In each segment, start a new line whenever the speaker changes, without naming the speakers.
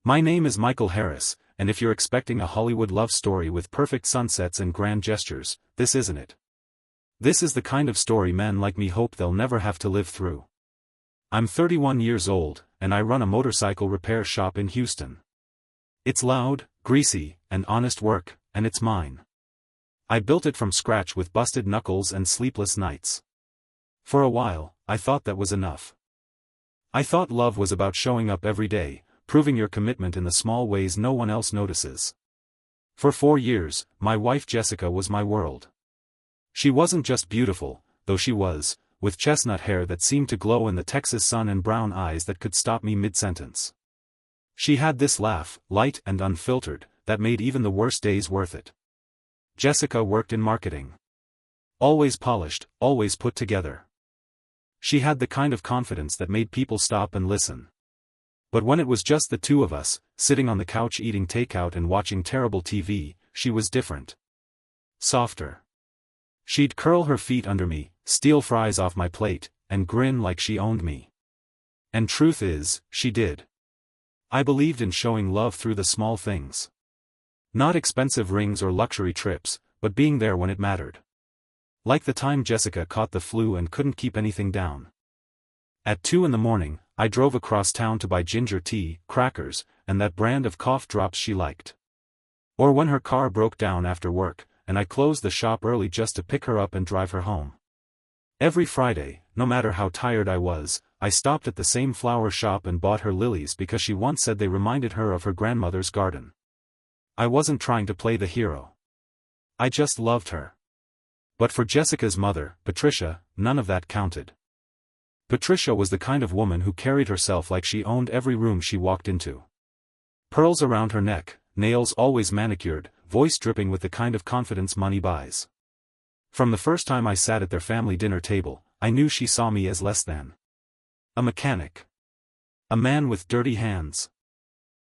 My name is Michael Harris, and if you're expecting a Hollywood love story with perfect sunsets and grand gestures, this isn't it. This is the kind of story men like me hope they'll never have to live through. I'm 31 years old, and I run a motorcycle repair shop in Houston. It's loud, greasy, and honest work, and it's mine. I built it from scratch with busted knuckles and sleepless nights. For a while, I thought that was enough. I thought love was about showing up every day, proving your commitment in the small ways no one else notices. For 4 years, my wife Jessica was my world. She wasn't just beautiful, though she was, with chestnut hair that seemed to glow in the Texas sun and brown eyes that could stop me mid-sentence. She had this laugh, light and unfiltered, that made even the worst days worth it. Jessica worked in marketing. Always polished, always put together. She had the kind of confidence that made people stop and listen. But when it was just the two of us, sitting on the couch eating takeout and watching terrible TV, she was different. Softer. She'd curl her feet under me, steal fries off my plate, and grin like she owned me. And truth is, she did. I believed in showing love through the small things. Not expensive rings or luxury trips, but being there when it mattered. Like the time Jessica caught the flu and couldn't keep anything down. At 2 a.m, I drove across town to buy ginger tea, crackers, and that brand of cough drops she liked. Or when her car broke down after work, and I closed the shop early just to pick her up and drive her home. Every Friday, no matter how tired I was, I stopped at the same flower shop and bought her lilies because she once said they reminded her of her grandmother's garden. I wasn't trying to play the hero. I just loved her. But for Jessica's mother, Patricia, none of that counted. Patricia was the kind of woman who carried herself like she owned every room she walked into. Pearls around her neck, nails always manicured, voice dripping with the kind of confidence money buys. From the first time I sat at their family dinner table, I knew she saw me as less than a mechanic. A man with dirty hands.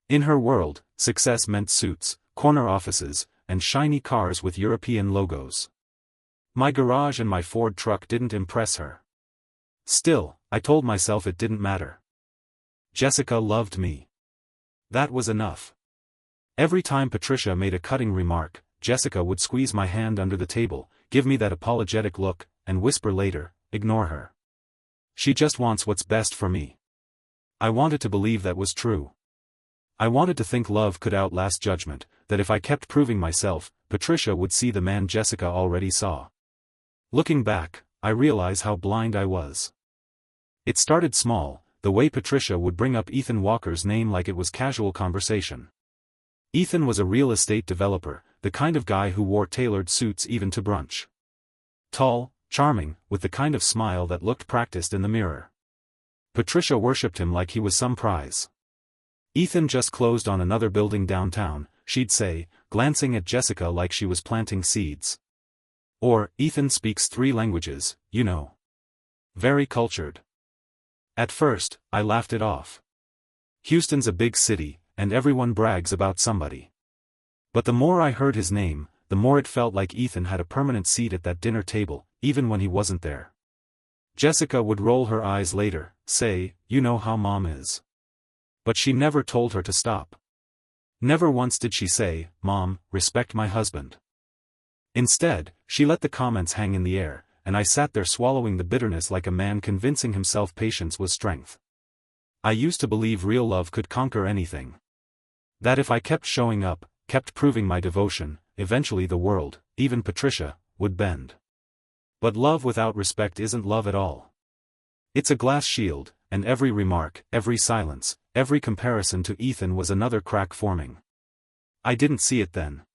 In her world, success meant suits, corner offices, and shiny cars with European logos. My garage and my Ford truck didn't impress her. Still, I told myself it didn't matter. Jessica loved me. That was enough. Every time Patricia made a cutting remark, Jessica would squeeze my hand under the table, give me that apologetic look, and whisper later, "Ignore her. She just wants what's best for me." I wanted to believe that was true. I wanted to think love could outlast judgment, that if I kept proving myself, Patricia would see the man Jessica already saw. Looking back, I realize how blind I was. It started small, the way Patricia would bring up Ethan Walker's name like it was casual conversation. Ethan was a real estate developer, the kind of guy who wore tailored suits even to brunch. Tall, charming, with the kind of smile that looked practiced in the mirror. Patricia worshipped him like he was some prize. "Ethan just closed on another building downtown," she'd say, glancing at Jessica like she was planting seeds. Or, "Ethan speaks 3 languages, you know. Very cultured." At first, I laughed it off. Houston's a big city, and everyone brags about somebody. But the more I heard his name, the more it felt like Ethan had a permanent seat at that dinner table, even when he wasn't there. Jessica would roll her eyes later, say, "You know how Mom is." But she never told her to stop. Never once did she say, "Mom, respect my husband." Instead, she let the comments hang in the air, and I sat there swallowing the bitterness like a man convincing himself patience was strength. I used to believe real love could conquer anything. That if I kept showing up, kept proving my devotion, eventually the world, even Patricia, would bend. But love without respect isn't love at all. It's a glass shield, and every remark, every silence, every comparison to Ethan was another crack forming. I didn't see it then.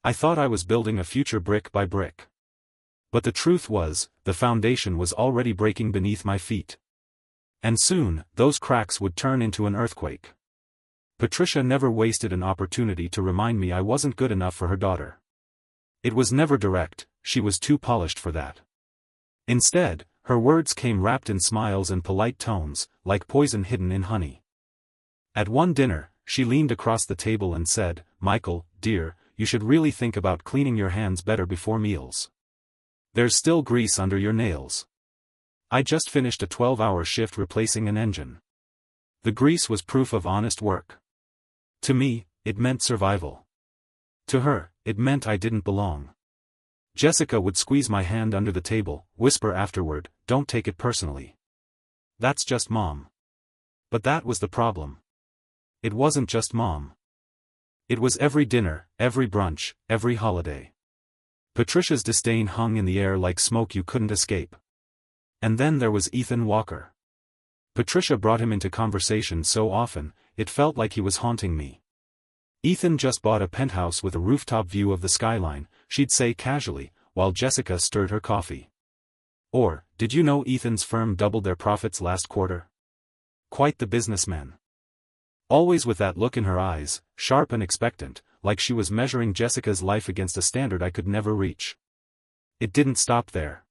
I thought I was building a future brick by brick. But the truth was, the foundation was already breaking beneath my feet. And soon, those cracks would turn into an earthquake. Patricia never wasted an opportunity to remind me I wasn't good enough for her daughter. It was never direct, she was too polished for that. Instead, her words came wrapped in smiles and polite tones, like poison hidden in honey. At one dinner, she leaned across the table and said, "Michael, dear, you should really think about cleaning your hands better before meals. There's still grease under your nails. I just finished a 12-hour shift replacing an engine." The grease was proof of honest work. To me, it meant survival. To her, it meant I didn't belong. Jessica would squeeze my hand under the table, whisper afterward, "Don't take it personally. That's just Mom." But that was the problem. It wasn't just Mom. It was every dinner, every brunch, every holiday. Patricia's disdain hung in the air like smoke you couldn't escape. And then there was Ethan Walker. Patricia brought him into conversation so often, it felt like he was haunting me. "Ethan just bought a penthouse with a rooftop view of the skyline," she'd say casually, while Jessica stirred her coffee. Or, "Did you know Ethan's firm doubled their profits last quarter? Quite the businessman." Always with that look in her eyes, sharp and expectant, like she was measuring Jessica's life against a standard I could never reach. It didn't stop there.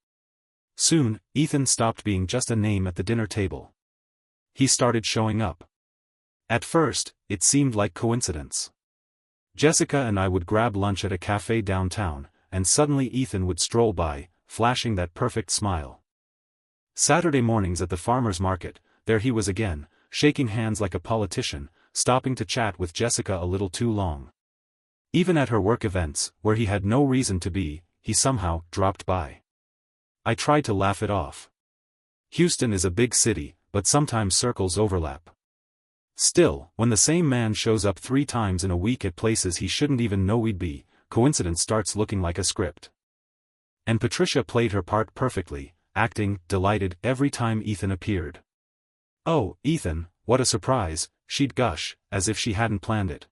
Soon, Ethan stopped being just a name at the dinner table. He started showing up. At first, it seemed like coincidence. Jessica and I would grab lunch at a cafe downtown, and suddenly Ethan would stroll by, flashing that perfect smile. Saturday mornings at the farmer's market, there he was again, shaking hands like a politician, stopping to chat with Jessica a little too long. Even at her work events, where he had no reason to be, he somehow dropped by. I tried to laugh it off. Houston is a big city, but sometimes circles overlap. Still, when the same man shows up 3 times in a week at places he shouldn't even know we'd be, coincidence starts looking like a script. And Patricia played her part perfectly, acting delighted every time Ethan appeared. "Oh, Ethan, what a surprise," she'd gush, as if she hadn't planned it.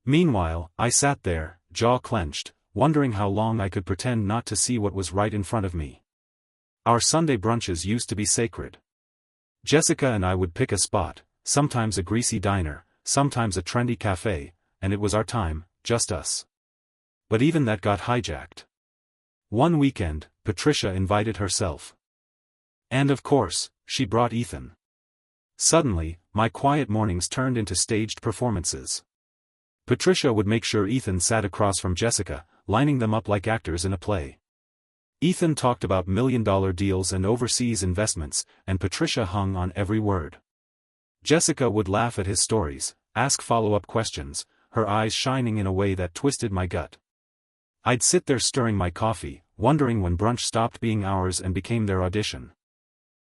Meanwhile, I sat there, jaw clenched, wondering how long I could pretend not to see what was right in front of me. Our Sunday brunches used to be sacred. Jessica and I would pick a spot, sometimes a greasy diner, sometimes a trendy cafe, and it was our time, just us. But even that got hijacked. One weekend, Patricia invited herself. And of course, she brought Ethan. Suddenly, my quiet mornings turned into staged performances. Patricia would make sure Ethan sat across from Jessica, lining them up like actors in a play. Ethan talked about million-dollar deals and overseas investments, and Patricia hung on every word. Jessica would laugh at his stories, ask follow-up questions, her eyes shining in a way that twisted my gut. I'd sit there stirring my coffee, wondering when brunch stopped being ours and became their audition.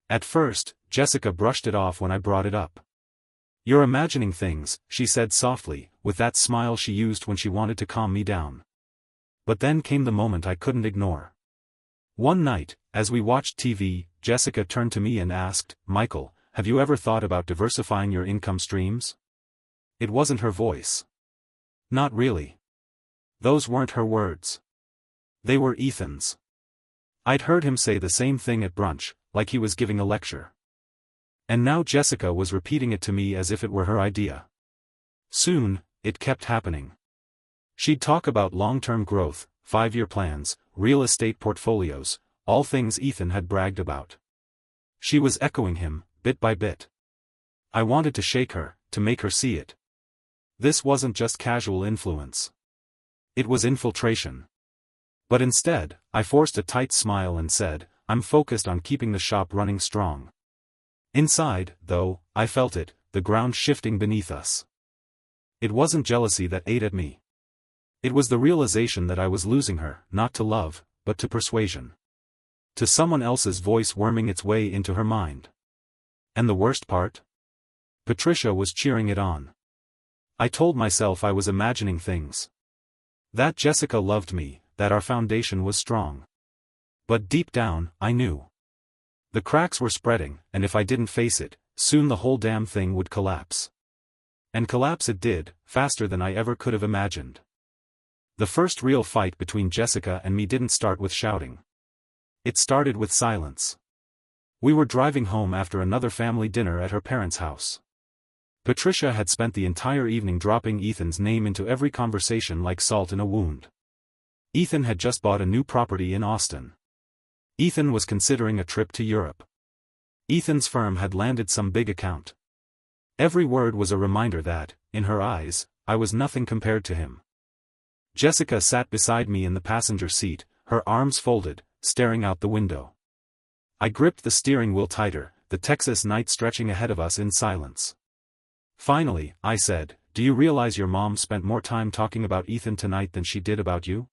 At first, Jessica brushed it off when I brought it up. "You're imagining things," she said softly, with that smile she used when she wanted to calm me down. But then came the moment I couldn't ignore. One night, as we watched TV, Jessica turned to me and asked, "Michael, have you ever thought about diversifying your income streams?" It wasn't her voice. Not really. Those weren't her words. They were Ethan's. I'd heard him say the same thing at brunch, like he was giving a lecture. And now Jessica was repeating it to me as if it were her idea. Soon, it kept happening. She'd talk about long-term growth, 5-year plans, real estate portfolios, all things Ethan had bragged about. She was echoing him, bit by bit. I wanted to shake her, to make her see it. This wasn't just casual influence. It was infiltration. But instead, I forced a tight smile and said, "I'm focused on keeping the shop running strong." Inside, though, I felt it, the ground shifting beneath us. It wasn't jealousy that ate at me. It was the realization that I was losing her, not to love, but to persuasion. To someone else's voice worming its way into her mind. And the worst part? Patricia was cheering it on. I told myself I was imagining things. That Jessica loved me, that our foundation was strong. But deep down, I knew. The cracks were spreading, and if I didn't face it, soon the whole damn thing would collapse. And collapse it did, faster than I ever could have imagined. The first real fight between Jessica and me didn't start with shouting. It started with silence. We were driving home after another family dinner at her parents' house. Patricia had spent the entire evening dropping Ethan's name into every conversation like salt in a wound. Ethan had just bought a new property in Austin. Ethan was considering a trip to Europe. Ethan's firm had landed some big account. Every word was a reminder that, in her eyes, I was nothing compared to him. Jessica sat beside me in the passenger seat, her arms folded, staring out the window. I gripped the steering wheel tighter, the Texas night stretching ahead of us in silence. Finally, I said, do you realize your mom spent more time talking about Ethan tonight than she did about you?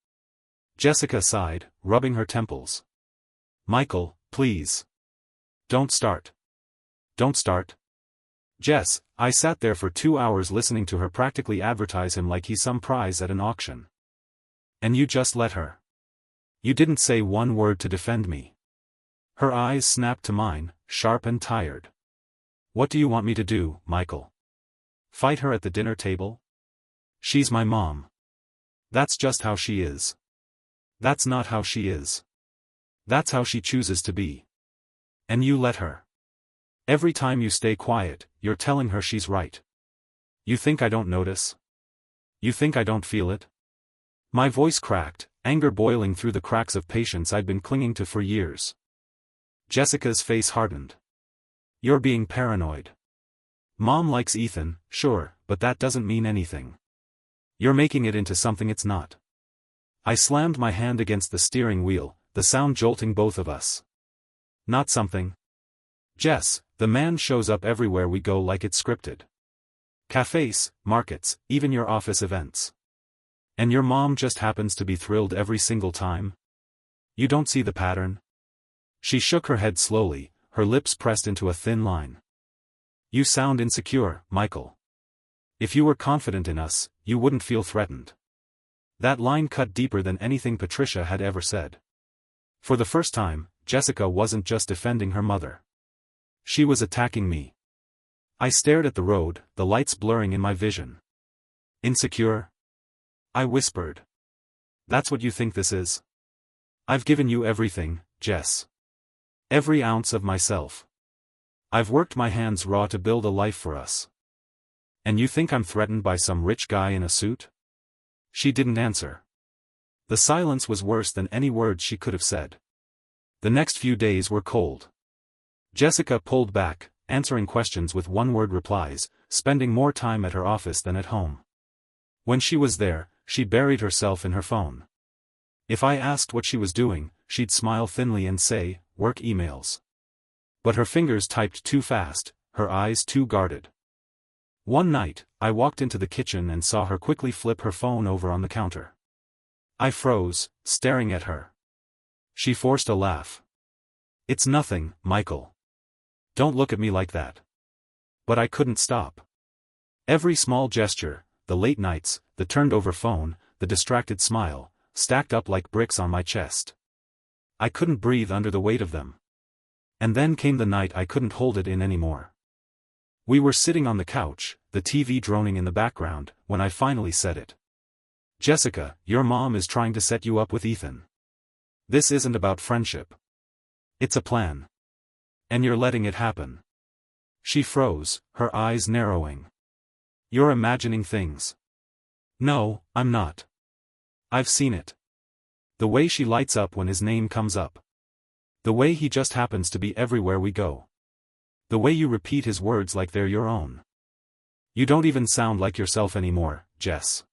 Jessica sighed, rubbing her temples. Michael, please. Don't start. Don't start. Jess, I sat there for 2 hours listening to her practically advertise him like he's some prize at an auction. And you just let her. You didn't say one word to defend me. Her eyes snapped to mine, sharp and tired. What do you want me to do, Michael? Fight her at the dinner table? She's my mom. That's just how she is. That's not how she is. That's how she chooses to be. And you let her. Every time you stay quiet, you're telling her she's right. You think I don't notice? You think I don't feel it? My voice cracked, anger boiling through the cracks of patience I'd been clinging to for years. Jessica's face hardened. You're being paranoid. Mom likes Ethan, sure, but that doesn't mean anything. You're making it into something it's not. I slammed my hand against the steering wheel, the sound jolting both of us. Not something. Jess, the man shows up everywhere we go like it's scripted. Cafes, markets, even your office events. And your mom just happens to be thrilled every single time? You don't see the pattern? She shook her head slowly, her lips pressed into a thin line. You sound insecure, Michael. If you were confident in us, you wouldn't feel threatened. That line cut deeper than anything Patricia had ever said. For the first time, Jessica wasn't just defending her mother. She was attacking me. I stared at the road, the lights blurring in my vision. Insecure? I whispered. That's what you think this is? I've given you everything, Jess. Every ounce of myself. I've worked my hands raw to build a life for us. And you think I'm threatened by some rich guy in a suit? She didn't answer. The silence was worse than any words she could have said. The next few days were cold. Jessica pulled back, answering questions with one-word replies, spending more time at her office than at home. When she was there, she buried herself in her phone. If I asked what she was doing, she'd smile thinly and say, work emails. But her fingers typed too fast, her eyes too guarded. One night, I walked into the kitchen and saw her quickly flip her phone over on the counter. I froze, staring at her. She forced a laugh. It's nothing, Michael. Don't look at me like that. But I couldn't stop. Every small gesture, the late nights, the turned-over phone, the distracted smile, stacked up like bricks on my chest. I couldn't breathe under the weight of them. And then came the night I couldn't hold it in anymore. We were sitting on the couch, the TV droning in the background, when I finally said it. Jessica, your mom is trying to set you up with Ethan. This isn't about friendship. It's a plan. And you're letting it happen. She froze, her eyes narrowing. You're imagining things. No, I'm not. I've seen it. The way she lights up when his name comes up. The way he just happens to be everywhere we go. The way you repeat his words like they're your own. You don't even sound like yourself anymore, Jess.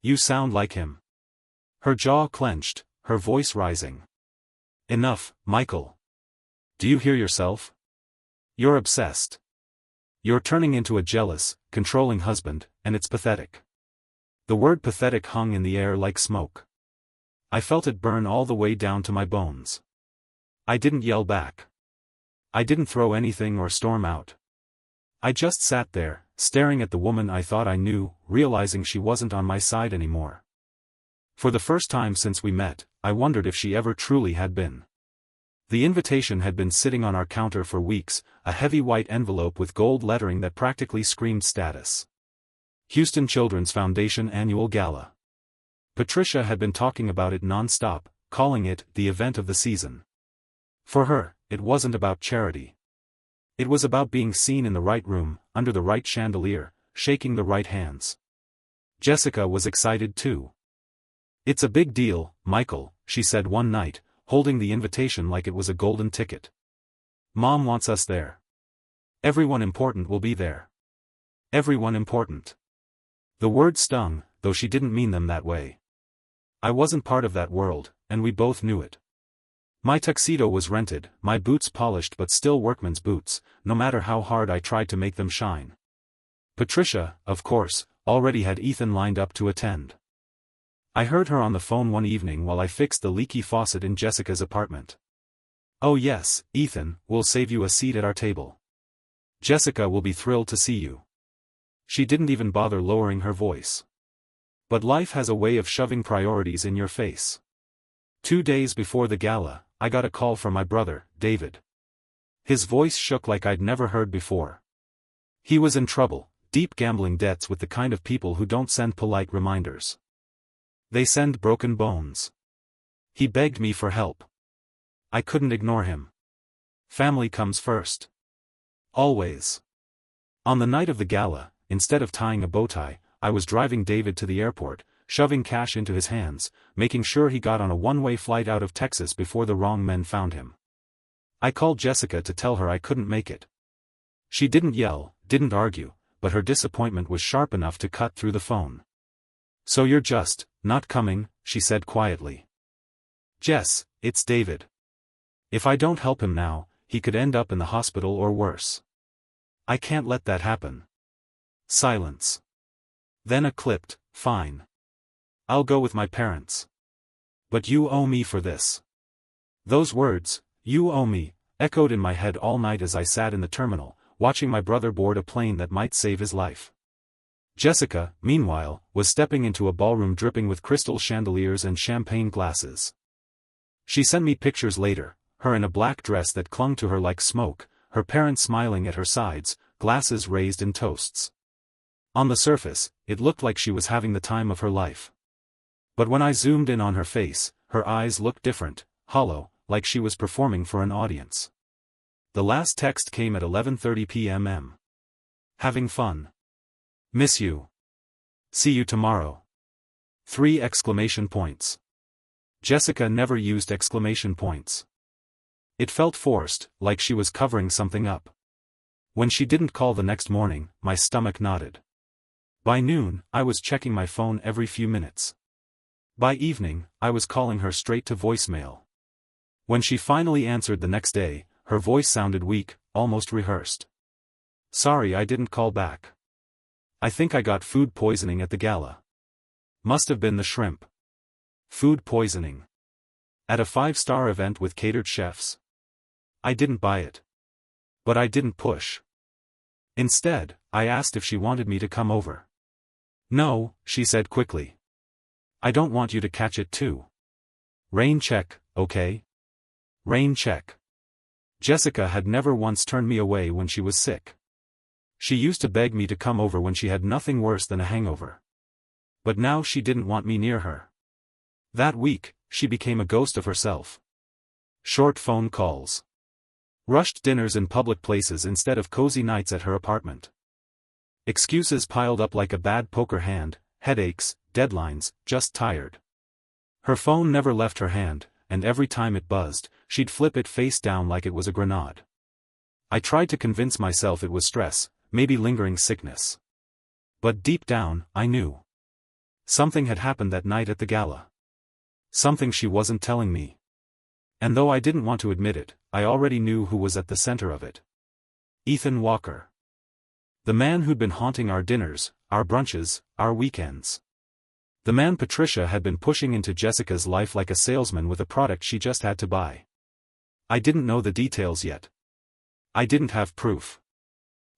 You sound like him. Her jaw clenched, her voice rising. Enough, Michael. Do you hear yourself? You're obsessed. You're turning into a jealous, controlling husband, and it's pathetic. The word pathetic hung in the air like smoke. I felt it burn all the way down to my bones. I didn't yell back. I didn't throw anything or storm out. I just sat there, staring at the woman I thought I knew, realizing she wasn't on my side anymore. For the first time since we met, I wondered if she ever truly had been. The invitation had been sitting on our counter for weeks, a heavy white envelope with gold lettering that practically screamed status. Houston Children's Foundation Annual Gala. Patricia had been talking about it non-stop, calling it the event of the season. For her, it wasn't about charity. It was about being seen in the right room, under the right chandelier, shaking the right hands. Jessica was excited too. It's a big deal, Michael, she said one night, holding the invitation like it was a golden ticket. Mom wants us there. Everyone important will be there. Everyone important. The words stung, though she didn't mean them that way. I wasn't part of that world, and we both knew it. My tuxedo was rented, my boots polished but still workman's boots, no matter how hard I tried to make them shine. Patricia, of course, already had Ethan lined up to attend. I heard her on the phone one evening while I fixed the leaky faucet in Jessica's apartment. "Oh yes, Ethan, we'll save you a seat at our table. Jessica will be thrilled to see you." She didn't even bother lowering her voice. But life has a way of shoving priorities in your face. 2 days before the gala, I got a call from my brother, David. His voice shook like I'd never heard before. He was in trouble, deep gambling debts with the kind of people who don't send polite reminders. They send broken bones. He begged me for help. I couldn't ignore him. Family comes first. Always. On the night of the gala, instead of tying a bow tie, I was driving David to the airport, shoving cash into his hands, making sure he got on a one-way flight out of Texas before the wrong men found him. I called Jessica to tell her I couldn't make it. She didn't yell, didn't argue, but her disappointment was sharp enough to cut through the phone. "So you're just not coming," she said quietly. "Jess, it's David. If I don't help him now, he could end up in the hospital or worse. I can't let that happen." Silence. Then a clipped, "Fine. I'll go with my parents. But you owe me for this." Those words, "you owe me," echoed in my head all night as I sat in the terminal, watching my brother board a plane that might save his life. Jessica, meanwhile, was stepping into a ballroom dripping with crystal chandeliers and champagne glasses. She sent me pictures later, her in a black dress that clung to her like smoke, her parents smiling at her sides, glasses raised in toasts. On the surface, it looked like she was having the time of her life. But when I zoomed in on her face, her eyes looked different, hollow, like she was performing for an audience. The last text came at 11:30 p.m. "Having fun. Miss you. See you tomorrow." 3 exclamation points. Jessica never used exclamation points. It felt forced, like she was covering something up. When she didn't call the next morning, my stomach knotted. By noon, I was checking my phone every few minutes. By evening, I was calling her straight to voicemail. When she finally answered the next day, her voice sounded weak, almost rehearsed. "Sorry I didn't call back. I think I got food poisoning at the gala. Must have been the shrimp." Food poisoning. At a 5-star event with catered chefs. I didn't buy it. But I didn't push. Instead, I asked if she wanted me to come over. "No," she said quickly. "I don't want you to catch it too. Rain check, okay? Rain check." Jessica had never once turned me away when she was sick. She used to beg me to come over when she had nothing worse than a hangover. But now she didn't want me near her. That week, she became a ghost of herself. Short phone calls. Rushed dinners in public places instead of cozy nights at her apartment. Excuses piled up like a bad poker hand, headaches, deadlines, just tired. Her phone never left her hand, and every time it buzzed, she'd flip it face down like it was a grenade. I tried to convince myself it was stress, maybe lingering sickness. But deep down, I knew. Something had happened that night at the gala. Something she wasn't telling me. And though I didn't want to admit it, I already knew who was at the center of it. Ethan Walker. The man who'd been haunting our dinners, our brunches, our weekends. The man Patricia had been pushing into Jessica's life like a salesman with a product she just had to buy. I didn't know the details yet. I didn't have proof.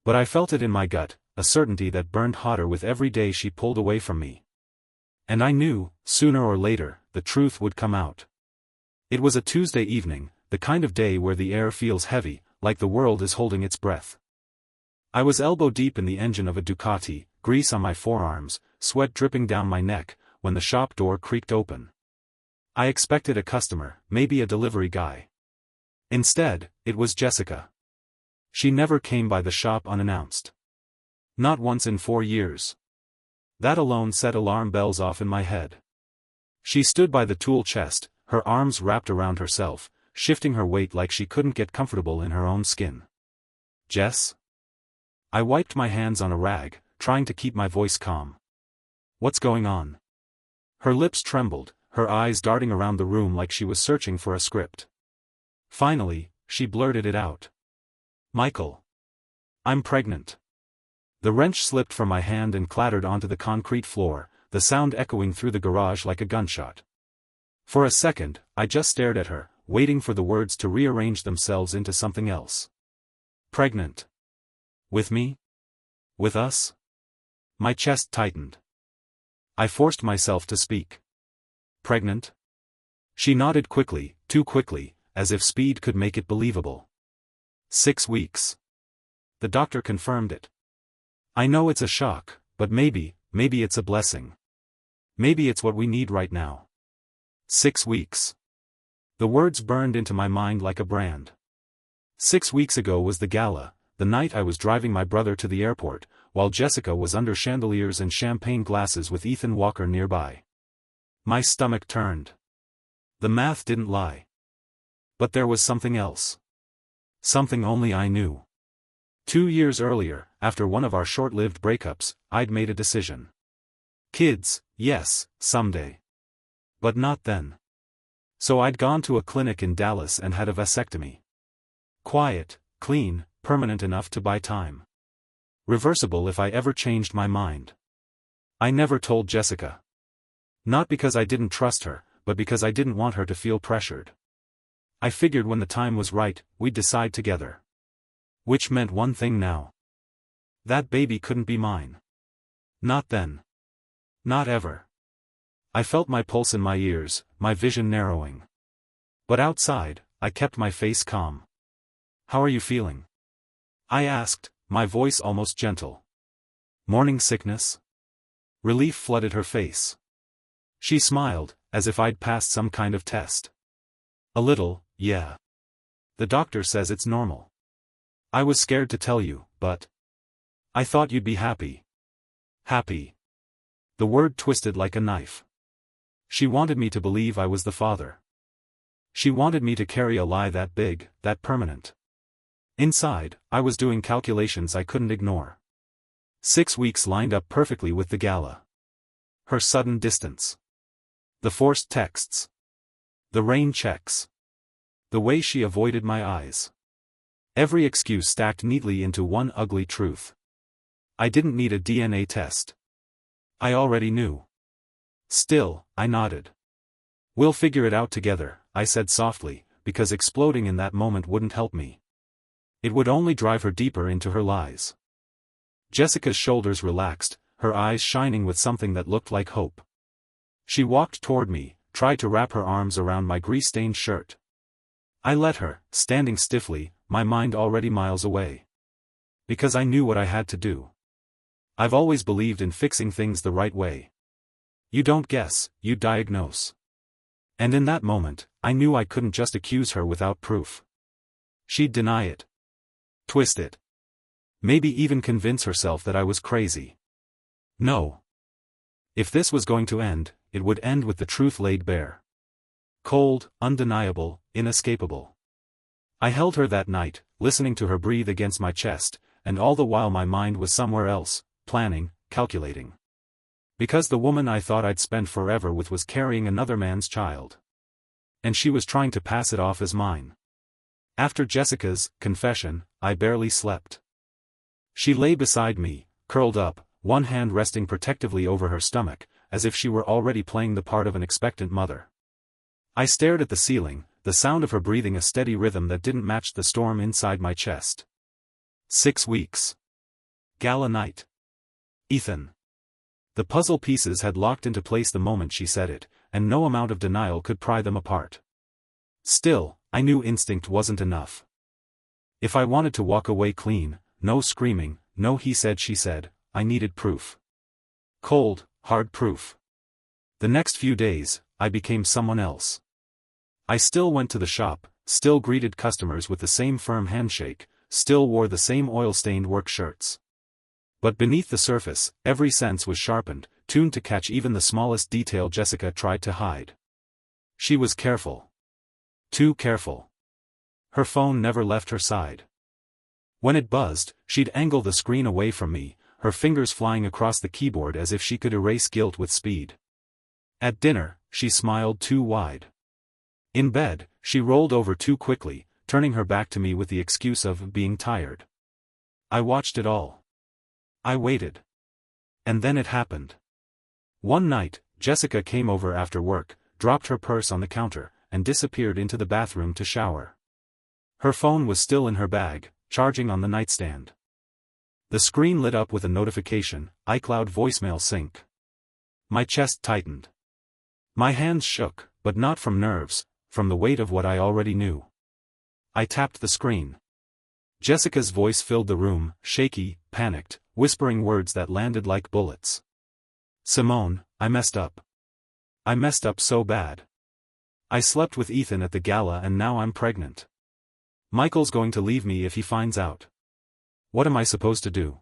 But I felt it in my gut, a certainty that burned hotter with every day she pulled away from me. And I knew, sooner or later, the truth would come out. It was a Tuesday evening, the kind of day where the air feels heavy, like the world is holding its breath. I was elbow deep in the engine of a Ducati, grease on my forearms, sweat dripping down my neck, when the shop door creaked open. I expected a customer, maybe a delivery guy. Instead, it was Jessica. She never came by the shop unannounced. Not once in 4 years. That alone set alarm bells off in my head. She stood by the tool chest, her arms wrapped around herself, shifting her weight like she couldn't get comfortable in her own skin. "Jess?" I wiped my hands on a rag, trying to keep my voice calm. "What's going on?" Her lips trembled, her eyes darting around the room like she was searching for a script. Finally, she blurted it out. "Michael. I'm pregnant." The wrench slipped from my hand and clattered onto the concrete floor, the sound echoing through the garage like a gunshot. For a second, I just stared at her, waiting for the words to rearrange themselves into something else. Pregnant. With me? With us? My chest tightened. I forced myself to speak. Pregnant? She nodded quickly, too quickly, as if speed could make it believable. 6 weeks. The doctor confirmed it. I know it's a shock, but maybe it's a blessing. Maybe it's what we need right now. 6 weeks. The words burned into my mind like a brand. 6 weeks ago was the gala, the night I was driving my brother to the airport, while Jessica was under chandeliers and champagne glasses with Ethan Walker nearby. My stomach turned. The math didn't lie. But there was something else. Something only I knew. 2 years earlier, after one of our short-lived breakups, I'd made a decision. Kids, yes, someday. But not then. So I'd gone to a clinic in Dallas and had a vasectomy. Quiet, clean, permanent enough to buy time. Reversible if I ever changed my mind. I never told Jessica. Not because I didn't trust her, but because I didn't want her to feel pressured. I figured when the time was right, we'd decide together. Which meant one thing now. That baby couldn't be mine. Not then. Not ever. I felt my pulse in my ears, my vision narrowing. But outside, I kept my face calm. How are you feeling? I asked, my voice almost gentle. Morning sickness? Relief flooded her face. She smiled, as if I'd passed some kind of test. A little, yeah. The doctor says it's normal. I was scared to tell you, but I thought you'd be happy. Happy. The word twisted like a knife. She wanted me to believe I was the father. She wanted me to carry a lie that big, that permanent. Inside, I was doing calculations I couldn't ignore. 6 weeks lined up perfectly with the gala. Her sudden distance. The forced texts. The rain checks. The way she avoided my eyes. Every excuse stacked neatly into one ugly truth. I didn't need a DNA test. I already knew. Still, I nodded. We'll figure it out together, I said softly, because exploding in that moment wouldn't help me. It would only drive her deeper into her lies. Jessica's shoulders relaxed, her eyes shining with something that looked like hope. She walked toward me, tried to wrap her arms around my grease-stained shirt. I let her, standing stiffly, my mind already miles away. Because I knew what I had to do. I've always believed in fixing things the right way. You don't guess, you diagnose. And in that moment, I knew I couldn't just accuse her without proof. She'd deny it. Twist it. Maybe even convince herself that I was crazy. No. If this was going to end, it would end with the truth laid bare. Cold, undeniable, inescapable. I held her that night, listening to her breathe against my chest, and all the while my mind was somewhere else, planning, calculating. Because the woman I thought I'd spend forever with was carrying another man's child. And she was trying to pass it off as mine. After Jessica's confession, I barely slept. She lay beside me, curled up, one hand resting protectively over her stomach, as if she were already playing the part of an expectant mother. I stared at the ceiling, the sound of her breathing a steady rhythm that didn't match the storm inside my chest. 6 weeks. Gala night. Ethan. The puzzle pieces had locked into place the moment she said it, and no amount of denial could pry them apart. Still, I knew instinct wasn't enough. If I wanted to walk away clean, no screaming, no he said she said, I needed proof. Cold, hard proof. The next few days, I became someone else. I still went to the shop, still greeted customers with the same firm handshake, still wore the same oil-stained work shirts. But beneath the surface, every sense was sharpened, tuned to catch even the smallest detail Jessica tried to hide. She was careful. Too careful. Her phone never left her side. When it buzzed, she'd angle the screen away from me, her fingers flying across the keyboard as if she could erase guilt with speed. At dinner, she smiled too wide. In bed, she rolled over too quickly, turning her back to me with the excuse of being tired. I watched it all. I waited. And then it happened. One night, Jessica came over after work, dropped her purse on the counter, and disappeared into the bathroom to shower. Her phone was still in her bag, charging on the nightstand. The screen lit up with a notification, iCloud voicemail sync. My chest tightened. My hands shook, but not from nerves, from the weight of what I already knew. I tapped the screen. Jessica's voice filled the room, shaky, panicked, whispering words that landed like bullets. Simone, I messed up. I messed up so bad. I slept with Ethan at the gala and now I'm pregnant. Michael's going to leave me if he finds out. What am I supposed to do?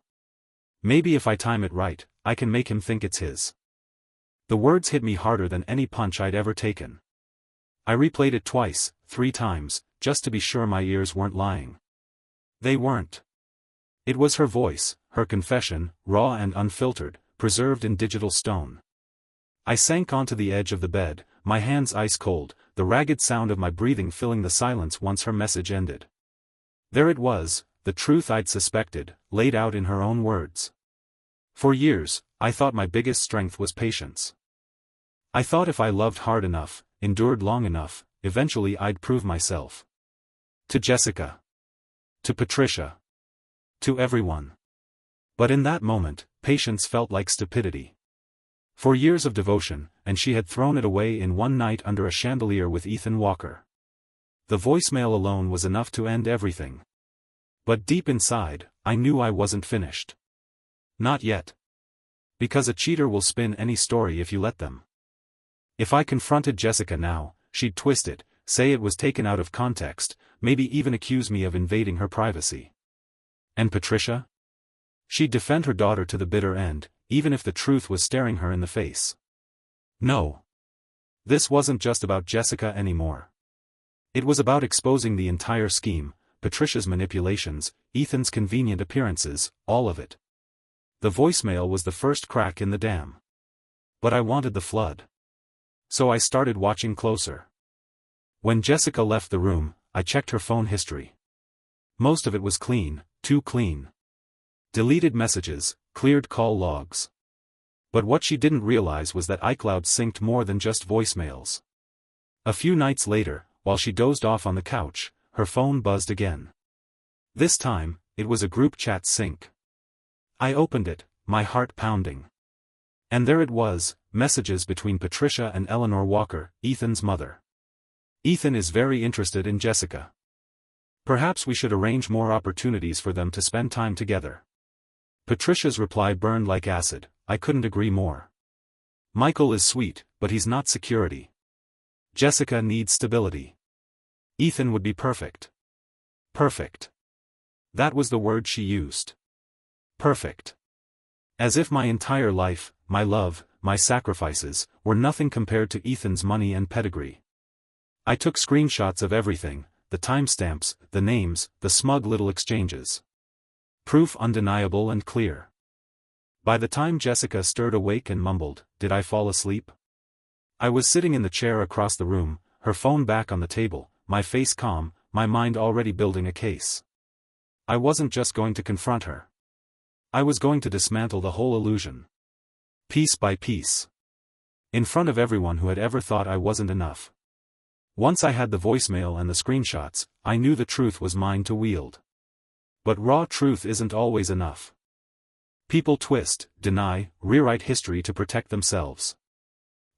Maybe if I time it right, I can make him think it's his. The words hit me harder than any punch I'd ever taken. I replayed it twice, 3 times, just to be sure my ears weren't lying. They weren't. It was her voice, her confession, raw and unfiltered, preserved in digital stone. I sank onto the edge of the bed, my hands ice cold, the ragged sound of my breathing filling the silence once her message ended. There it was, the truth I'd suspected, laid out in her own words. For years, I thought my biggest strength was patience. I thought if I loved hard enough, endured long enough, eventually I'd prove myself. To Jessica. To Patricia. To everyone. But in that moment, patience felt like stupidity. For years of devotion, and she had thrown it away in one night under a chandelier with Ethan Walker. The voicemail alone was enough to end everything. But deep inside, I knew I wasn't finished. Not yet. Because a cheater will spin any story if you let them. If I confronted Jessica now, she'd twist it, say it was taken out of context, maybe even accuse me of invading her privacy. And Patricia? She'd defend her daughter to the bitter end, even if the truth was staring her in the face. No. This wasn't just about Jessica anymore. It was about exposing the entire scheme, Patricia's manipulations, Ethan's convenient appearances, all of it. The voicemail was the first crack in the dam. But I wanted the flood. So I started watching closer. When Jessica left the room, I checked her phone history. Most of it was clean, too clean. Deleted messages, cleared call logs. But what she didn't realize was that iCloud synced more than just voicemails. A few nights later, while she dozed off on the couch, her phone buzzed again. This time, it was a group chat sync. I opened it, my heart pounding. And there it was, messages between Patricia and Eleanor Walker, Ethan's mother. Ethan is very interested in Jessica. Perhaps we should arrange more opportunities for them to spend time together. Patricia's reply burned like acid, I couldn't agree more. Michael is sweet, but he's not security. Jessica needs stability. Ethan would be perfect. Perfect. That was the word she used. Perfect. As if my entire life, my love, my sacrifices, were nothing compared to Ethan's money and pedigree. I took screenshots of everything, the timestamps, the names, the smug little exchanges. Proof undeniable and clear. By the time Jessica stirred awake and mumbled, "Did I fall asleep?" I was sitting in the chair across the room, her phone back on the table, my face calm, my mind already building a case. I wasn't just going to confront her. I was going to dismantle the whole illusion. Piece by piece. In front of everyone who had ever thought I wasn't enough. Once I had the voicemail and the screenshots, I knew the truth was mine to wield. But raw truth isn't always enough. People twist, deny, rewrite history to protect themselves.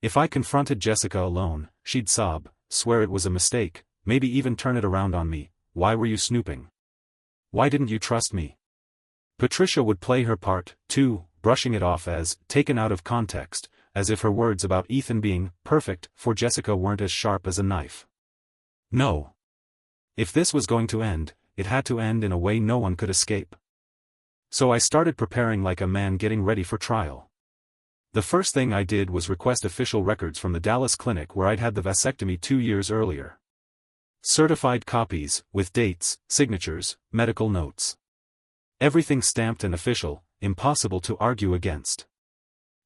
If I confronted Jessica alone, she'd sob, swear it was a mistake, maybe even turn it around on me. Why were you snooping? Why didn't you trust me? Patricia would play her part, too, brushing it off as taken out of context, as if her words about Ethan being perfect for Jessica weren't as sharp as a knife. No. If this was going to end, it had to end in a way no one could escape. So I started preparing like a man getting ready for trial. The first thing I did was request official records from the Dallas clinic where I'd had the vasectomy 2 years earlier. Certified copies, with dates, signatures, medical notes. Everything stamped and official, impossible to argue against.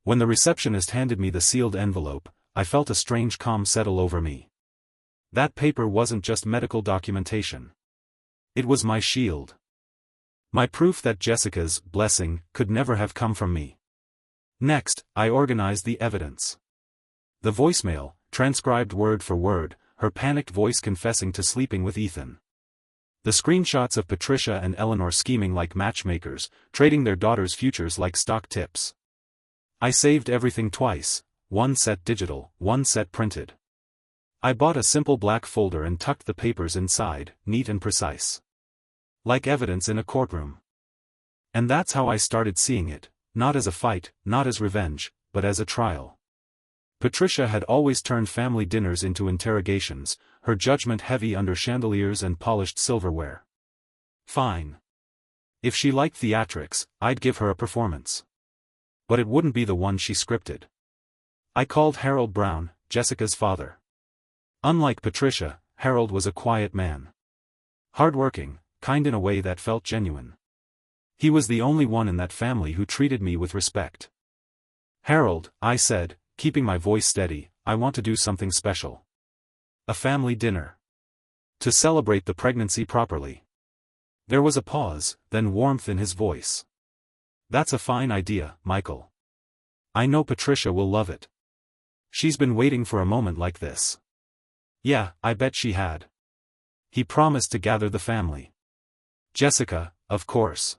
When the receptionist handed me the sealed envelope, I felt a strange calm settle over me. That paper wasn't just medical documentation. It was my shield. My proof that Jessica's blessing could never have come from me. Next, I organized the evidence. The voicemail, transcribed word for word, her panicked voice confessing to sleeping with Ethan. The screenshots of Patricia and Eleanor scheming like matchmakers, trading their daughters' futures like stock tips. I saved everything twice, one set digital, one set printed. I bought a simple black folder and tucked the papers inside, neat and precise. Like evidence in a courtroom. And that's how I started seeing it, not as a fight, not as revenge, but as a trial. Patricia had always turned family dinners into interrogations, her judgment heavy under chandeliers and polished silverware. Fine. If she liked theatrics, I'd give her a performance. But it wouldn't be the one she scripted. I called Harold Brown, Jessica's father. Unlike Patricia, Harold was a quiet man. Hardworking, kind in a way that felt genuine. He was the only one in that family who treated me with respect. Harold, I said, keeping my voice steady, I want to do something special. A family dinner. To celebrate the pregnancy properly. There was a pause, then warmth in his voice. That's a fine idea, Michael. I know Patricia will love it. She's been waiting for a moment like this. Yeah, I bet she had. He promised to gather the family. Jessica, of course.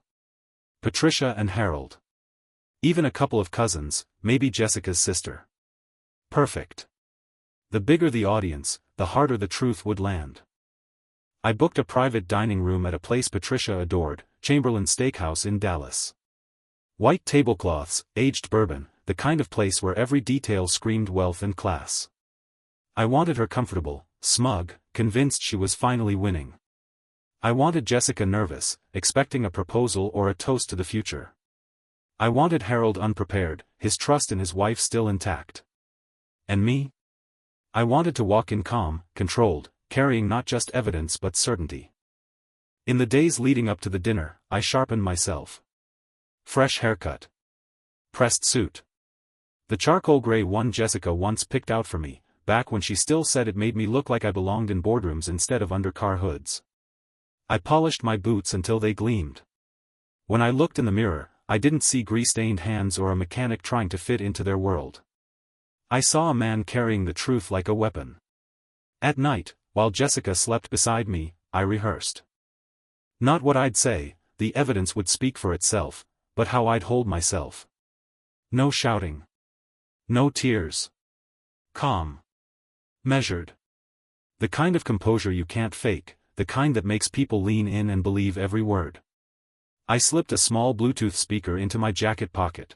Patricia and Harold. Even a couple of cousins, maybe Jessica's sister. Perfect. The bigger the audience, the harder the truth would land. I booked a private dining room at a place Patricia adored, Chamberlain Steakhouse in Dallas. White tablecloths, aged bourbon, the kind of place where every detail screamed wealth and class. I wanted her comfortable, smug, convinced she was finally winning. I wanted Jessica nervous, expecting a proposal or a toast to the future. I wanted Harold unprepared, his trust in his wife still intact. And me? I wanted to walk in calm, controlled, carrying not just evidence but certainty. In the days leading up to the dinner, I sharpened myself. Fresh haircut. Pressed suit. The charcoal gray one Jessica once picked out for me, back when she still said it made me look like I belonged in boardrooms instead of under car hoods. I polished my boots until they gleamed. When I looked in the mirror, I didn't see grease-stained hands or a mechanic trying to fit into their world. I saw a man carrying the truth like a weapon. At night, while Jessica slept beside me, I rehearsed. Not what I'd say, the evidence would speak for itself, but how I'd hold myself. No shouting. No tears. Calm. Measured. The kind of composure you can't fake, the kind that makes people lean in and believe every word. I slipped a small Bluetooth speaker into my jacket pocket.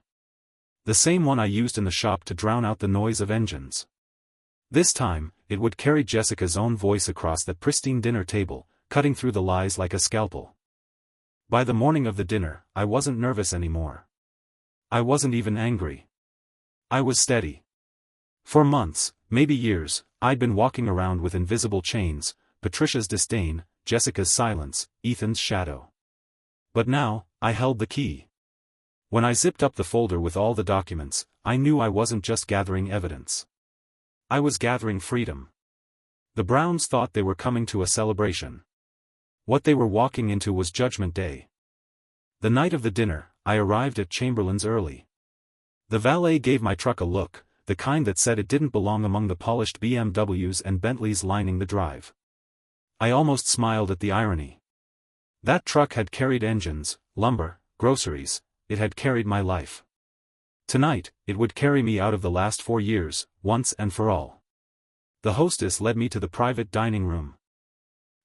The same one I used in the shop to drown out the noise of engines. This time, it would carry Jessica's own voice across that pristine dinner table, cutting through the lies like a scalpel. By the morning of the dinner, I wasn't nervous anymore. I wasn't even angry. I was steady. For months, maybe years, I'd been walking around with invisible chains, Patricia's disdain, Jessica's silence, Ethan's shadow. But now, I held the key. When I zipped up the folder with all the documents, I knew I wasn't just gathering evidence. I was gathering freedom. The Browns thought they were coming to a celebration. What they were walking into was Judgment Day. The night of the dinner, I arrived at Chamberlain's early. The valet gave my truck a look, the kind that said it didn't belong among the polished BMWs and Bentleys lining the drive. I almost smiled at the irony. That truck had carried engines, lumber, groceries, it had carried my life. Tonight, it would carry me out of the last 4 years, once and for all. The hostess led me to the private dining room.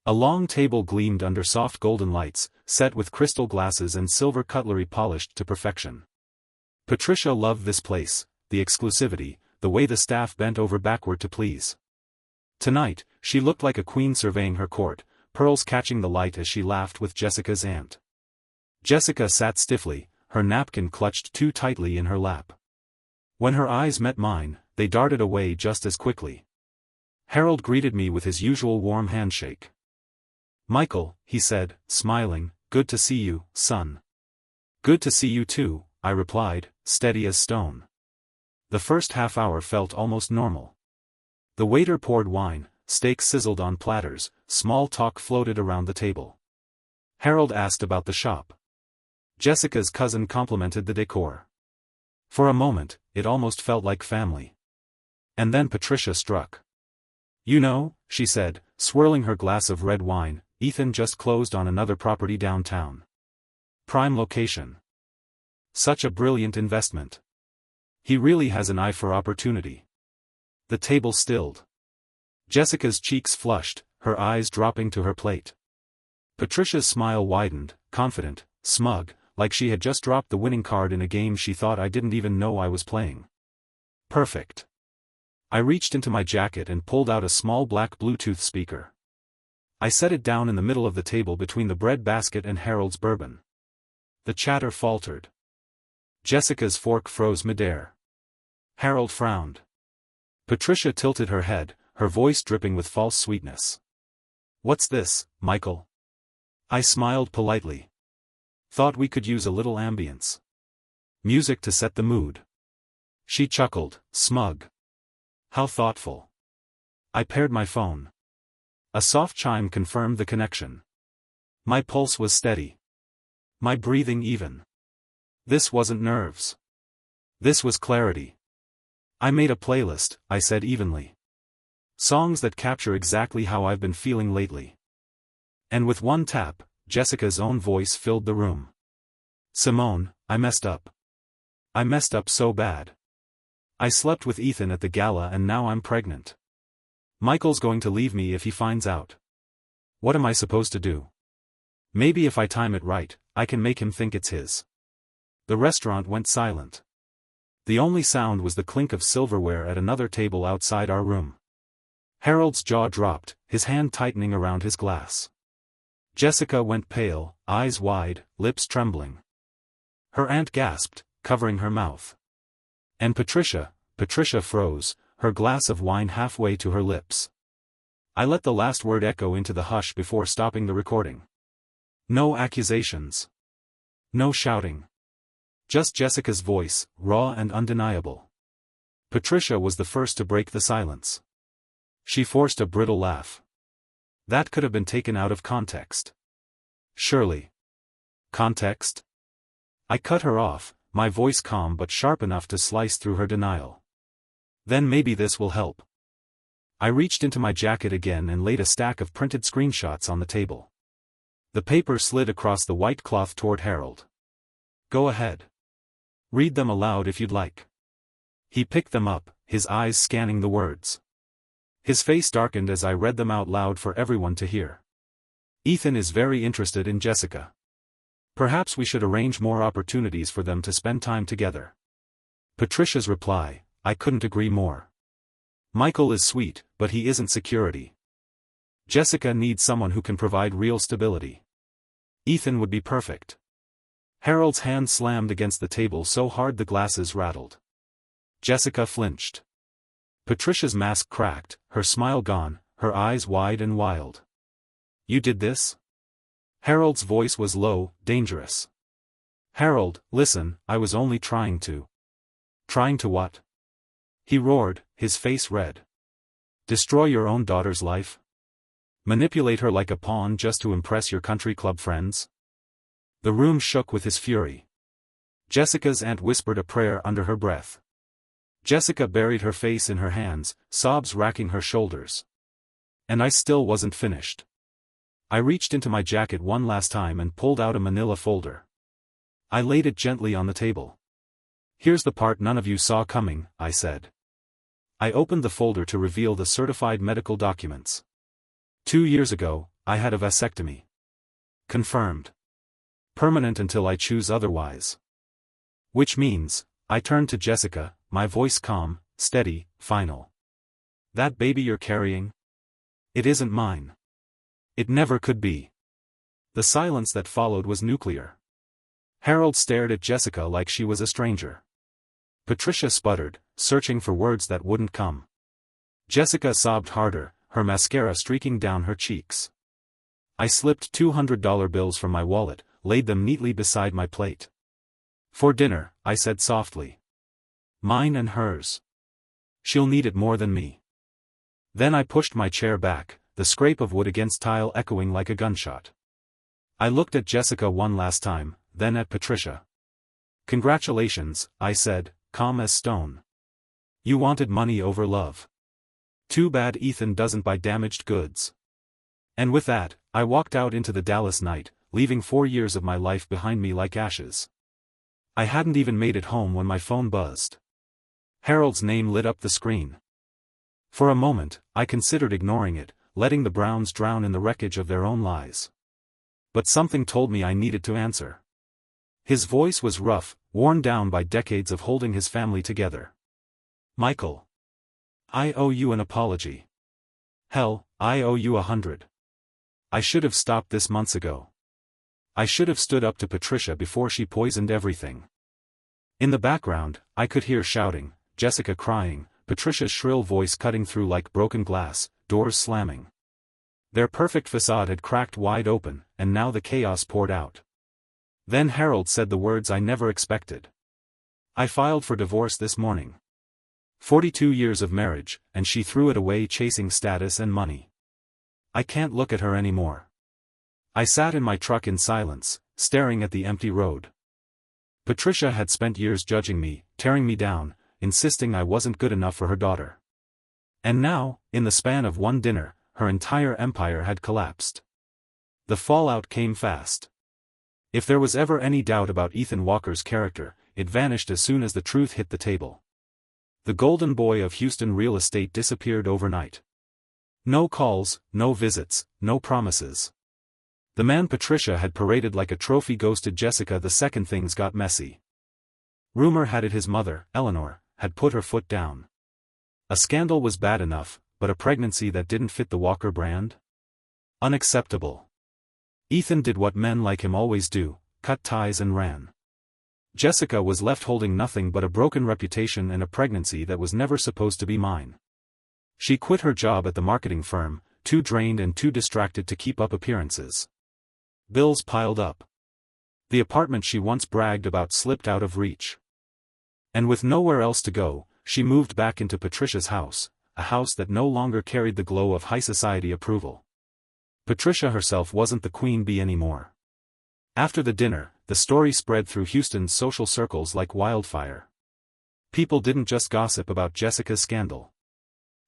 A long table gleamed under soft golden lights, set with crystal glasses and silver cutlery polished to perfection. Patricia loved this place, the exclusivity, the way the staff bent over backward to please. Tonight, she looked like a queen surveying her court, pearls catching the light as she laughed with Jessica's aunt. Jessica sat stiffly, her napkin clutched too tightly in her lap. When her eyes met mine, they darted away just as quickly. Harold greeted me with his usual warm handshake. "Michael," he said, smiling, "good to see you, son." "Good to see you too," I replied, steady as stone. The first half hour felt almost normal. The waiter poured wine, steaks sizzled on platters, small talk floated around the table. Harold asked about the shop. Jessica's cousin complimented the decor. For a moment, it almost felt like family. And then Patricia struck. "You know," she said, swirling her glass of red wine, "Ethan just closed on another property downtown. Prime location. Such a brilliant investment. He really has an eye for opportunity." The table stilled. Jessica's cheeks flushed, her eyes dropping to her plate. Patricia's smile widened, confident, smug, like she had just dropped the winning card in a game she thought I didn't even know I was playing. Perfect. I reached into my jacket and pulled out a small black Bluetooth speaker. I set it down in the middle of the table between the bread basket and Harold's bourbon. The chatter faltered. Jessica's fork froze midair. Harold frowned. Patricia tilted her head, her voice dripping with false sweetness. "What's this, Michael?" I smiled politely. "Thought we could use a little ambience. Music to set the mood." She chuckled, smug. "How thoughtful." I paired my phone. A soft chime confirmed the connection. My pulse was steady. My breathing even. This wasn't nerves. This was clarity. "I made a playlist," I said evenly. "Songs that capture exactly how I've been feeling lately." And with one tap, Jessica's own voice filled the room. "Simone, I messed up. I messed up so bad. I slept with Ethan at the gala and now I'm pregnant. Michael's going to leave me if he finds out. What am I supposed to do? Maybe if I time it right, I can make him think it's his." The restaurant went silent. The only sound was the clink of silverware at another table outside our room. Harold's jaw dropped, his hand tightening around his glass. Jessica went pale, eyes wide, lips trembling. Her aunt gasped, covering her mouth. And Patricia froze, her glass of wine halfway to her lips. I let the last word echo into the hush before stopping the recording. No accusations. No shouting. Just Jessica's voice, raw and undeniable. Patricia was the first to break the silence. She forced a brittle laugh. That could have been taken out of context. Surely. Context? I cut her off, my voice calm but sharp enough to slice through her denial. Then maybe this will help. I reached into my jacket again and laid a stack of printed screenshots on the table. The paper slid across the white cloth toward Harold. "Go ahead. Read them aloud if you'd like." He picked them up, his eyes scanning the words. His face darkened as I read them out loud for everyone to hear. "Ethan is very interested in Jessica. Perhaps we should arrange more opportunities for them to spend time together." Patricia's reply, "I couldn't agree more. Michael is sweet, but he isn't security. Jessica needs someone who can provide real stability. Ethan would be perfect." Harold's hand slammed against the table so hard the glasses rattled. Jessica flinched. Patricia's mask cracked, her smile gone, her eyes wide and wild. "You did this?" Harold's voice was low, dangerous. "Harold, listen, I was only trying to." "Trying to what?" He roared, his face red. "Destroy your own daughter's life? Manipulate her like a pawn just to impress your country club friends?" The room shook with his fury. Jessica's aunt whispered a prayer under her breath. Jessica buried her face in her hands, sobs racking her shoulders. And I still wasn't finished. I reached into my jacket one last time and pulled out a manila folder. I laid it gently on the table. "Here's the part none of you saw coming," I said. I opened the folder to reveal the certified medical documents. 2 years ago, I had a vasectomy. Confirmed. Permanent until I choose otherwise. Which means, I turned to Jessica, my voice calm, steady, final. "That baby you're carrying? It isn't mine. It never could be." The silence that followed was nuclear. Harold stared at Jessica like she was a stranger. Patricia sputtered, searching for words that wouldn't come. Jessica sobbed harder, her mascara streaking down her cheeks. I slipped $200 bills from my wallet, laid them neatly beside my plate. "For dinner," I said softly. "Mine and hers. She'll need it more than me." Then I pushed my chair back, the scrape of wood against tile echoing like a gunshot. I looked at Jessica one last time, then at Patricia. "Congratulations," I said, calm as stone. "You wanted money over love. Too bad Ethan doesn't buy damaged goods." And with that, I walked out into the Dallas night, leaving 4 years of my life behind me like ashes. I hadn't even made it home when my phone buzzed. Harold's name lit up the screen. For a moment, I considered ignoring it, letting the Browns drown in the wreckage of their own lies. But something told me I needed to answer. His voice was rough, worn down by decades of holding his family together. "Michael. I owe you an apology. Hell, I owe you 100. I should have stopped this months ago. I should have stood up to Patricia before she poisoned everything." In the background, I could hear shouting, Jessica crying, Patricia's shrill voice cutting through like broken glass, doors slamming. Their perfect facade had cracked wide open, and now the chaos poured out. Then Harold said the words I never expected. "I filed for divorce this morning. 42 years of marriage, and she threw it away chasing status and money. I can't look at her anymore." I sat in my truck in silence, staring at the empty road. Patricia had spent years judging me, tearing me down, insisting I wasn't good enough for her daughter. And now, in the span of one dinner, her entire empire had collapsed. The fallout came fast. If there was ever any doubt about Ethan Walker's character, it vanished as soon as the truth hit the table. The golden boy of Houston real estate disappeared overnight. No calls, no visits, no promises. The man Patricia had paraded like a trophy ghosted Jessica the second things got messy. Rumor had it his mother, Eleanor, had put her foot down. A scandal was bad enough, but a pregnancy that didn't fit the Walker brand? Unacceptable. Ethan did what men like him always do, cut ties and ran. Jessica was left holding nothing but a broken reputation and a pregnancy that was never supposed to be mine. She quit her job at the marketing firm, too drained and too distracted to keep up appearances. Bills piled up. The apartment she once bragged about slipped out of reach. And with nowhere else to go, she moved back into Patricia's house, a house that no longer carried the glow of high society approval. Patricia herself wasn't the queen bee anymore. After the dinner, the story spread through Houston's social circles like wildfire. People didn't just gossip about Jessica's scandal.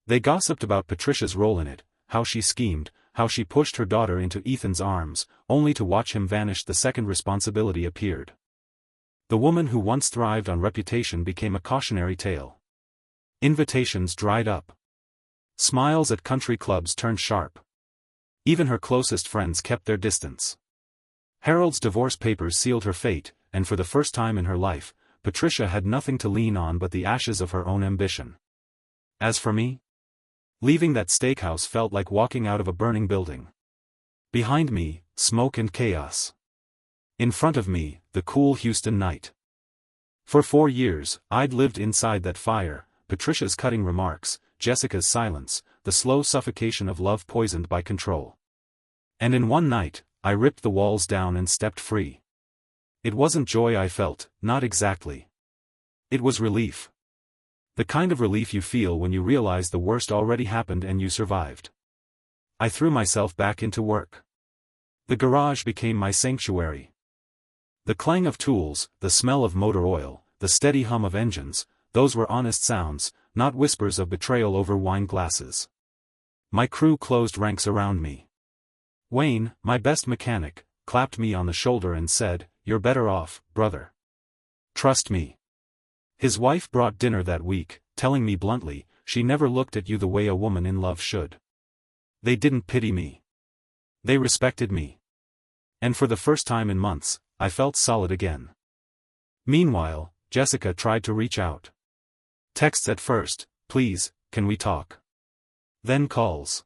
They gossiped about Patricia's role in it, how she schemed, how she pushed her daughter into Ethan's arms, only to watch him vanish the second responsibility appeared. The woman who once thrived on reputation became a cautionary tale. Invitations dried up. Smiles at country clubs turned sharp. Even her closest friends kept their distance. Harold's divorce papers sealed her fate, and for the first time in her life, Patricia had nothing to lean on but the ashes of her own ambition. As for me, leaving that steakhouse felt like walking out of a burning building. Behind me, smoke and chaos. In front of me, the cool Houston night. For 4 years, I'd lived inside that fire, Patricia's cutting remarks, Jessica's silence, the slow suffocation of love poisoned by control. And in one night, I ripped the walls down and stepped free. It wasn't joy I felt, not exactly. It was relief. The kind of relief you feel when you realize the worst already happened and you survived. I threw myself back into work. The garage became my sanctuary. The clang of tools, the smell of motor oil, the steady hum of engines, those were honest sounds, not whispers of betrayal over wine glasses. My crew closed ranks around me. Wayne, my best mechanic, clapped me on the shoulder and said, "You're better off, brother. Trust me." His wife brought dinner that week, telling me bluntly, "She never looked at you the way a woman in love should." They didn't pity me. They respected me. And for the first time in months, I felt solid again. Meanwhile, Jessica tried to reach out. Texts at first, "Please, can we talk?" Then calls.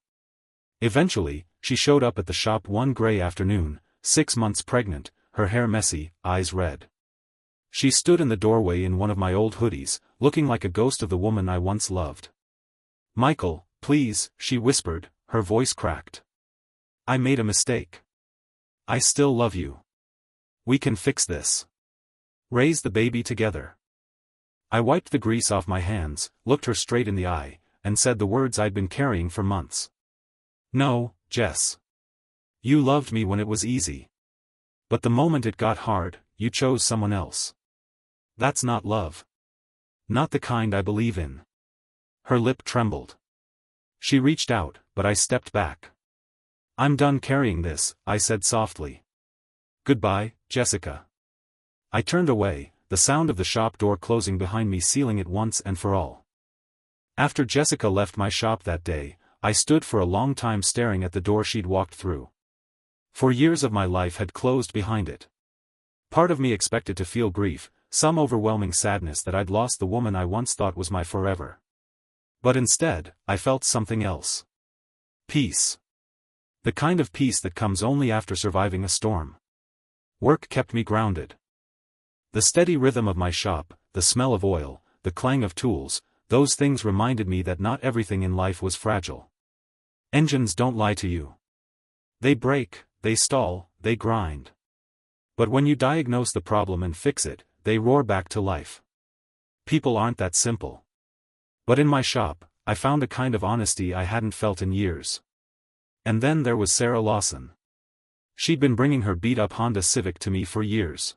Eventually, she showed up at the shop one gray afternoon, 6 months pregnant, her hair messy, eyes red. She stood in the doorway in one of my old hoodies, looking like a ghost of the woman I once loved. "Michael, please," she whispered, her voice cracked. "I made a mistake. I still love you. We can fix this. Raise the baby together." I wiped the grease off my hands, looked her straight in the eye, and said the words I'd been carrying for months. "No, Jess. You loved me when it was easy. But the moment it got hard, you chose someone else. That's not love. Not the kind I believe in. Her lip trembled. She reached out, but I stepped back. I'm done carrying this, I said softly. Goodbye, Jessica. I turned away, the sound of the shop door closing behind me sealing it once and for all. After Jessica left my shop that day, I stood for a long time staring at the door she'd walked through. 4 years of my life had closed behind it. Part of me expected to feel grief, some overwhelming sadness that I'd lost the woman I once thought was my forever. But instead, I felt something else. Peace. The kind of peace that comes only after surviving a storm. Work kept me grounded. The steady rhythm of my shop, the smell of oil, the clang of tools, those things reminded me that not everything in life was fragile. Engines don't lie to you. They break, they stall, they grind. But when you diagnose the problem and fix it, they roar back to life. People aren't that simple. But in my shop, I found a kind of honesty I hadn't felt in years. And then there was Sarah Lawson. She'd been bringing her beat-up Honda Civic to me for years.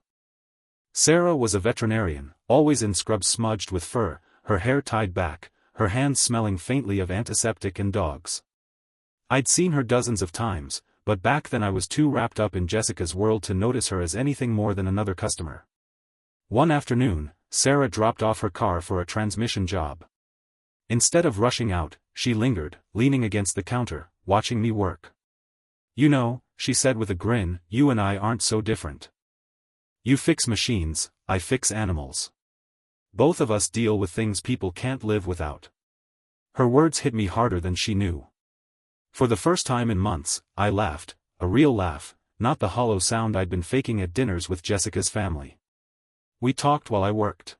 Sarah was a veterinarian, always in scrubs smudged with fur, her hair tied back, her hands smelling faintly of antiseptic and dogs. I'd seen her dozens of times, but back then I was too wrapped up in Jessica's world to notice her as anything more than another customer. One afternoon, Sarah dropped off her car for a transmission job. Instead of rushing out, she lingered, leaning against the counter, watching me work. You know, she said with a grin, you and I aren't so different. You fix machines, I fix animals. Both of us deal with things people can't live without. Her words hit me harder than she knew. For the first time in months, I laughed, a real laugh, not the hollow sound I'd been faking at dinners with Jessica's family. We talked while I worked.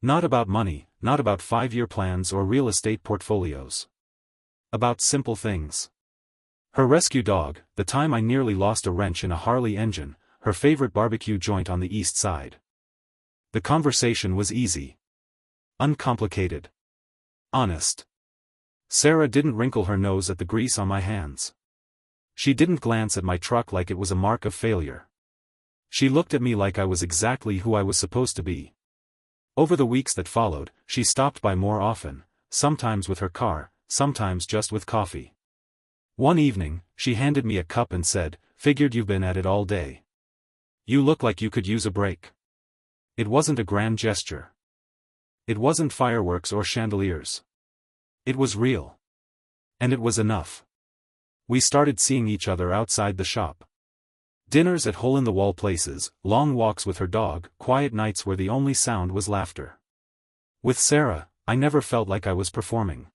Not about money, not about 5-year plans or real estate portfolios. About simple things. Her rescue dog, the time I nearly lost a wrench in a Harley engine, her favorite barbecue joint on the east side. The conversation was easy. Uncomplicated. Honest. Sarah didn't wrinkle her nose at the grease on my hands. She didn't glance at my truck like it was a mark of failure. She looked at me like I was exactly who I was supposed to be. Over the weeks that followed, she stopped by more often, sometimes with her car, sometimes just with coffee. One evening, she handed me a cup and said, "Figured you've been at it all day. You look like you could use a break." It wasn't a grand gesture. It wasn't fireworks or chandeliers. It was real. And it was enough. We started seeing each other outside the shop. Dinners at hole-in-the-wall places, long walks with her dog, quiet nights where the only sound was laughter. With Sarah, I never felt like I was performing.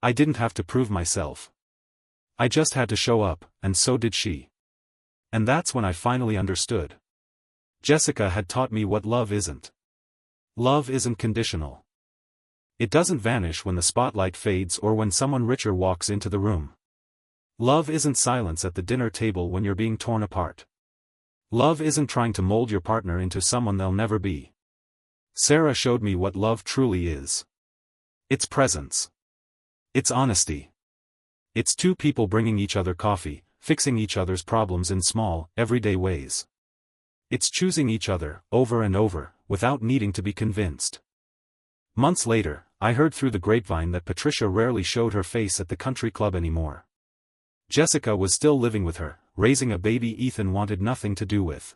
I didn't have to prove myself. I just had to show up, and so did she. And that's when I finally understood. Jessica had taught me what love isn't. Love isn't conditional. It doesn't vanish when the spotlight fades or when someone richer walks into the room. Love isn't silence at the dinner table when you're being torn apart. Love isn't trying to mold your partner into someone they'll never be. Sarah showed me what love truly is. It's presence. It's honesty. It's two people bringing each other coffee, fixing each other's problems in small, everyday ways. It's choosing each other, over and over, without needing to be convinced. Months later, I heard through the grapevine that Patricia rarely showed her face at the country club anymore. Jessica was still living with her, raising a baby Ethan wanted nothing to do with.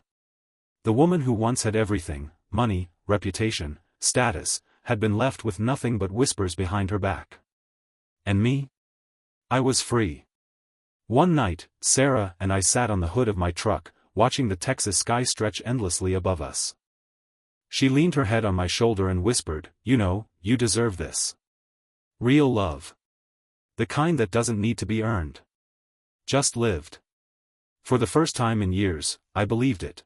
The woman who once had everything, money, reputation, status, had been left with nothing but whispers behind her back. And me? I was free. One night, Sarah and I sat on the hood of my truck, watching the Texas sky stretch endlessly above us. She leaned her head on my shoulder and whispered, "You know, you deserve this. Real love. The kind that doesn't need to be earned. Just lived." For the first time in years, I believed it.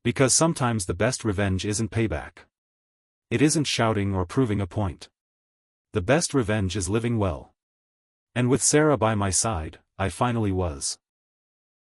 Because sometimes the best revenge isn't payback. It isn't shouting or proving a point. The best revenge is living well. And with Sarah by my side, I finally was.